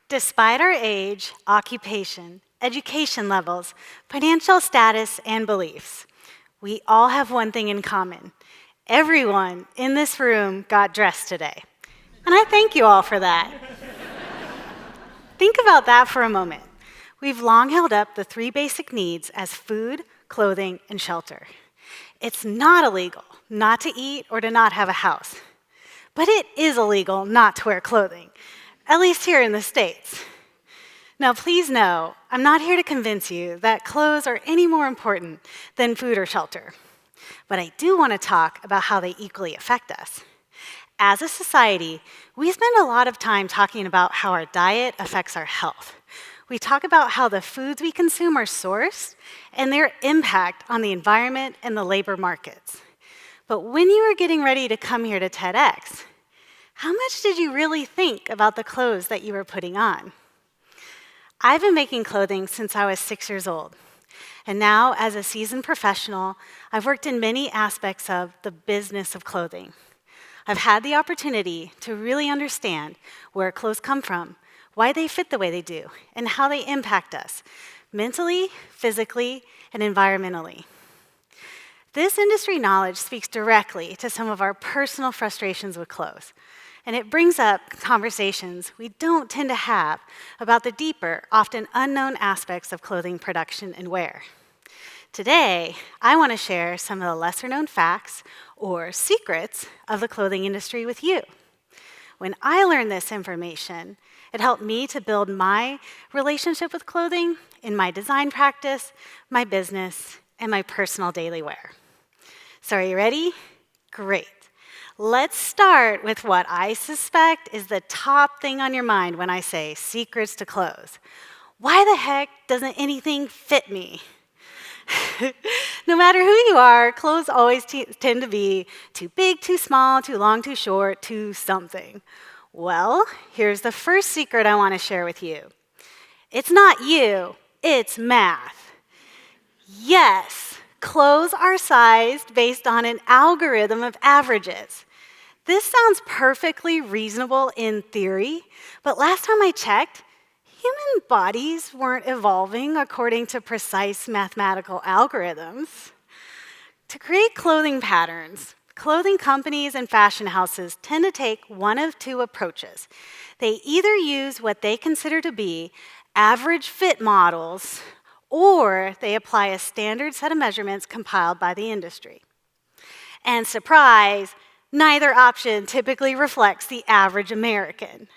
Despite our age, occupation, education levels, financial status, and beliefs, we all have one thing in common. Everyone in this room got dressed today. And I thank you all for that. Think about that for a moment. We've long held up the three basic needs as food, clothing, and shelter. It's not illegal not to eat or to not have a house. But it is illegal not to wear clothing, at least here in the States. Now, please know, I'm not here to convince you that clothes are any more important than food or shelter. But I do want to talk about how they equally affect us. As a society, we spend a lot of time talking about how our diet affects our health. We talk about how the foods we consume are sourced and their impact on the environment and the labor markets. But when you were getting ready to come here to TEDx, how much did you really think about the clothes that you were putting on? I've been making clothing since I was 6 years old. And now, as a seasoned professional, I've worked in many aspects of the business of clothing. I've had the opportunity to really understand where clothes come from, why they fit the way they do, and how they impact us mentally, physically, and environmentally. This industry knowledge speaks directly to some of our personal frustrations with clothes, and it brings up conversations we don't tend to have about the deeper, often unknown aspects of clothing production and wear. Today, I want to share some of the lesser-known facts or secrets of the clothing industry with you. When I learned this information, it helped me to build my relationship with clothing in my design practice, my business, and my personal daily wear. So are you ready? Great. Let's start with what I suspect is the top thing on your mind when I say secrets to clothes. Why the heck doesn't anything fit me? No matter who you are, clothes always tend to be too big, too small, too long, too short, too something. Well, here's the first secret I want to share with you. It's not you, it's math. Yes, clothes are sized based on an algorithm of averages. This sounds perfectly reasonable in theory, but last time I checked, human bodies weren't evolving according to precise mathematical algorithms. To create clothing patterns, clothing companies and fashion houses tend to take one of two approaches. They either use what they consider to be average fit models, or they apply a standard set of measurements compiled by the industry. And surprise, neither option typically reflects the average American.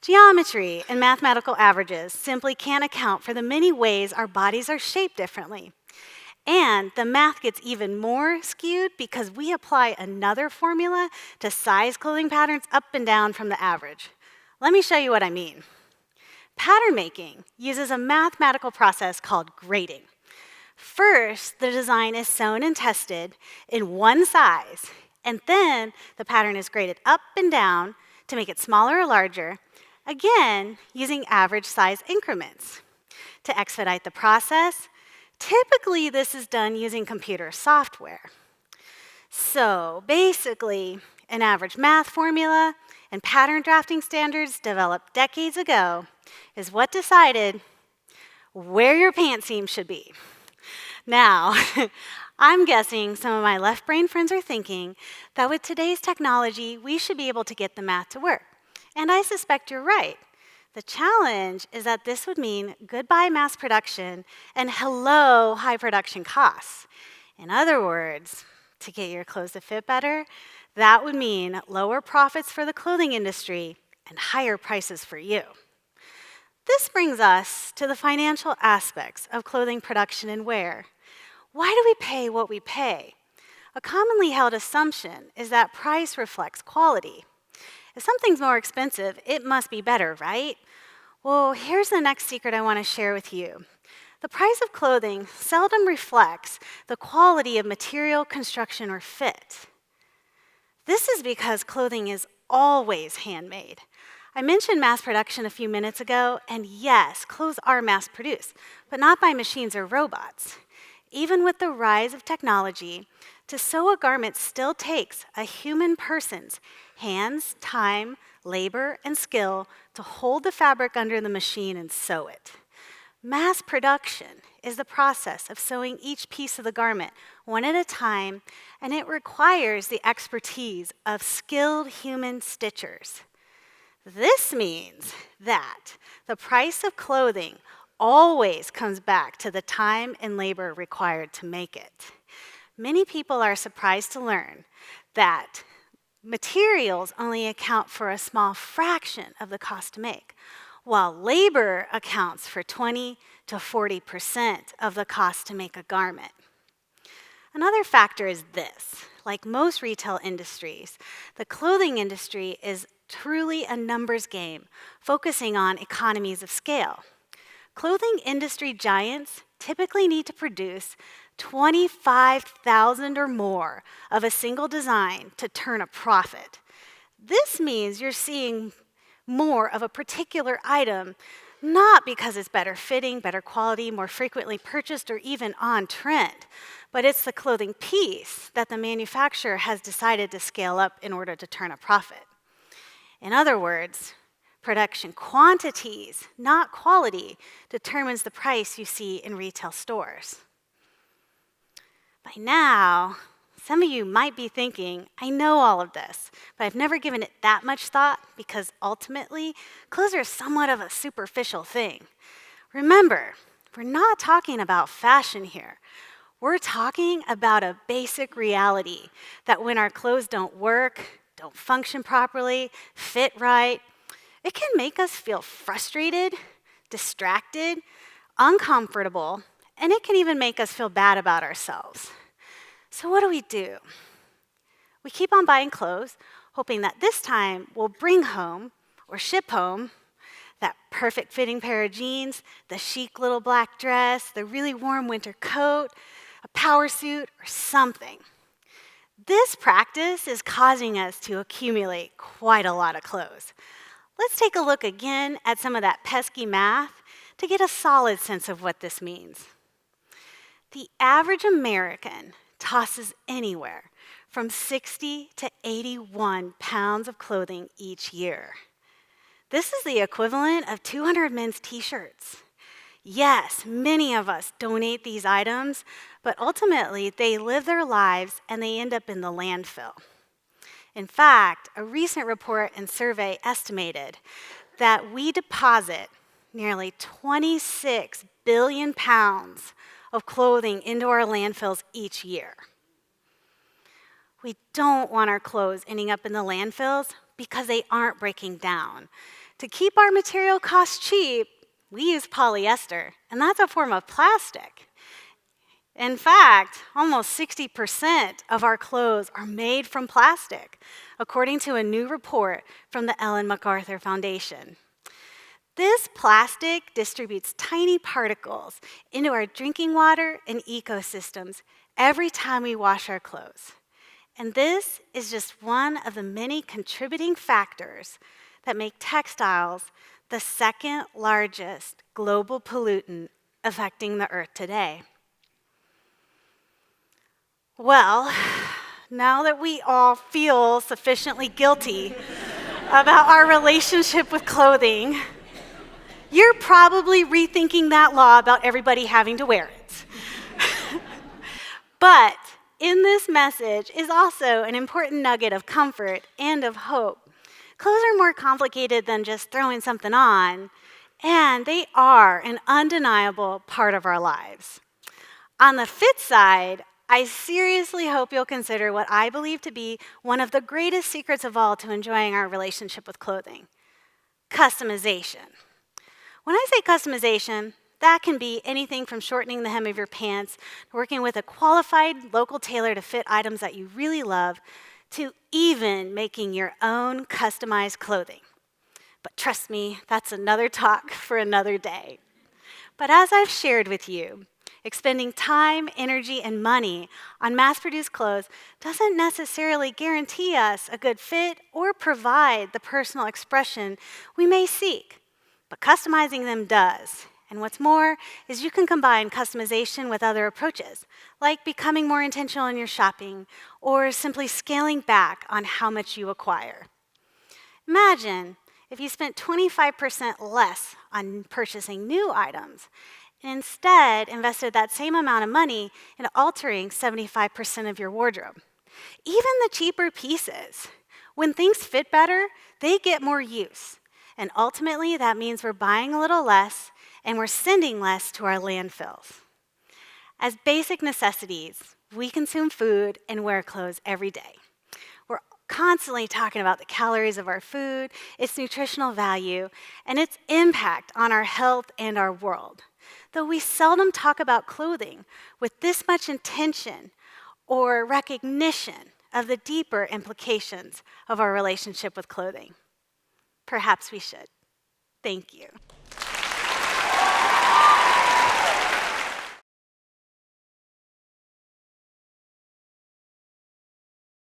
Geometry and mathematical averages simply can't account for the many ways our bodies are shaped differently. And the math gets even more skewed because we apply another formula to size clothing patterns up and down from the average. Let me show you what I mean. Pattern making uses a mathematical process called grading. First, the design is sewn and tested in one size, and then the pattern is graded up and down to make it smaller or larger, again, using average size increments. To expedite the process, typically this is done using computer software. So basically, an average math formula and pattern drafting standards developed decades ago is what decided where your pant seam should be. Now, I'm guessing some of my left brain friends are thinking that with today's technology, we should be able to get the math to work. And I suspect you're right. The challenge is that this would mean goodbye mass production and hello high production costs. In other words, to get your clothes to fit better, that would mean lower profits for the clothing industry and higher prices for you. This brings us to the financial aspects of clothing production and wear. Why do we pay what we pay? A commonly held assumption is that price reflects quality. If something's more expensive, it must be better, right? Well, here's the next secret I want to share with you. The price of clothing seldom reflects the quality of material, construction, or fit. This is because clothing is always handmade. I mentioned mass production a few minutes ago, and yes, clothes are mass-produced, but not by machines or robots. Even with the rise of technology, to sew a garment still takes a human person's hands, time, labor and skill to hold the fabric under the machine and sew it. Mass production is the process of sewing each piece of the garment one at a time, and it requires the expertise of skilled human stitchers. This means that the price of clothing always comes back to the time and labor required to make it. Many people are surprised to learn that materials only account for a small fraction of the cost to make, while labor accounts for 20 to 40% of the cost to make a garment. Another factor is this. Like most retail industries, the clothing industry is truly a numbers game, focusing on economies of scale. Clothing industry giants typically need to produce 25,000 or more of a single design to turn a profit. This means you're seeing more of a particular item, not because it's better fitting, better quality, more frequently purchased, or even on trend, but it's the clothing piece that the manufacturer has decided to scale up in order to turn a profit. In other words, production quantities, not quality, determines the price you see in retail stores. By now, some of you might be thinking, I know all of this, but I've never given it that much thought because ultimately, clothes are somewhat of a superficial thing. Remember, we're not talking about fashion here. We're talking about a basic reality that when our clothes don't work, don't function properly, fit right, it can make us feel frustrated, distracted, uncomfortable, and it can even make us feel bad about ourselves. So what do? We keep on buying clothes, hoping that this time we'll bring home or ship home that perfect fitting pair of jeans, the chic little black dress, the really warm winter coat, a power suit, or something. This practice is causing us to accumulate quite a lot of clothes. Let's take a look again at some of that pesky math to get a solid sense of what this means. The average American tosses anywhere from 60 to 81 pounds of clothing each year. This is the equivalent of 200 men's t-shirts. Yes, many of us donate these items, but ultimately they live their lives and they end up in the landfill. In fact, a recent report and survey estimated that we deposit nearly 26 billion pounds of clothing into our landfills each year. We don't want our clothes ending up in the landfills because they aren't breaking down. To keep our material costs cheap, we use polyester, and that's a form of plastic. In fact, almost 60% of our clothes are made from plastic, according to a new report from the Ellen MacArthur Foundation. This plastic distributes tiny particles into our drinking water and ecosystems every time we wash our clothes. And this is just one of the many contributing factors that make textiles the second largest global pollutant affecting the earth today. Well, now that we all feel sufficiently guilty about our relationship with clothing, you're probably rethinking that law about everybody having to wear it. But in this message is also an important nugget of comfort and of hope. Clothes are more complicated than just throwing something on, and they are an undeniable part of our lives. On the fit side, I seriously hope you'll consider what I believe to be one of the greatest secrets of all to enjoying our relationship with clothing: customization. When I say customization, that can be anything from shortening the hem of your pants, working with a qualified local tailor to fit items that you really love, to even making your own customized clothing. But trust me, that's another talk for another day. But as I've shared with you, expending time, energy, and money on mass-produced clothes doesn't necessarily guarantee us a good fit or provide the personal expression we may seek. But customizing them does. And what's more is you can combine customization with other approaches, like becoming more intentional in your shopping or simply scaling back on how much you acquire. Imagine if you spent 25% less on purchasing new items and instead invested that same amount of money in altering 75% of your wardrobe. Even the cheaper pieces, when things fit better, they get more use. And ultimately, that means we're buying a little less and we're sending less to our landfills. As basic necessities, we consume food and wear clothes every day. We're constantly talking about the calories of our food, its nutritional value, and its impact on our health and our world. Though we seldom talk about clothing with this much intention or recognition of the deeper implications of our relationship with clothing. Perhaps we should. Thank you.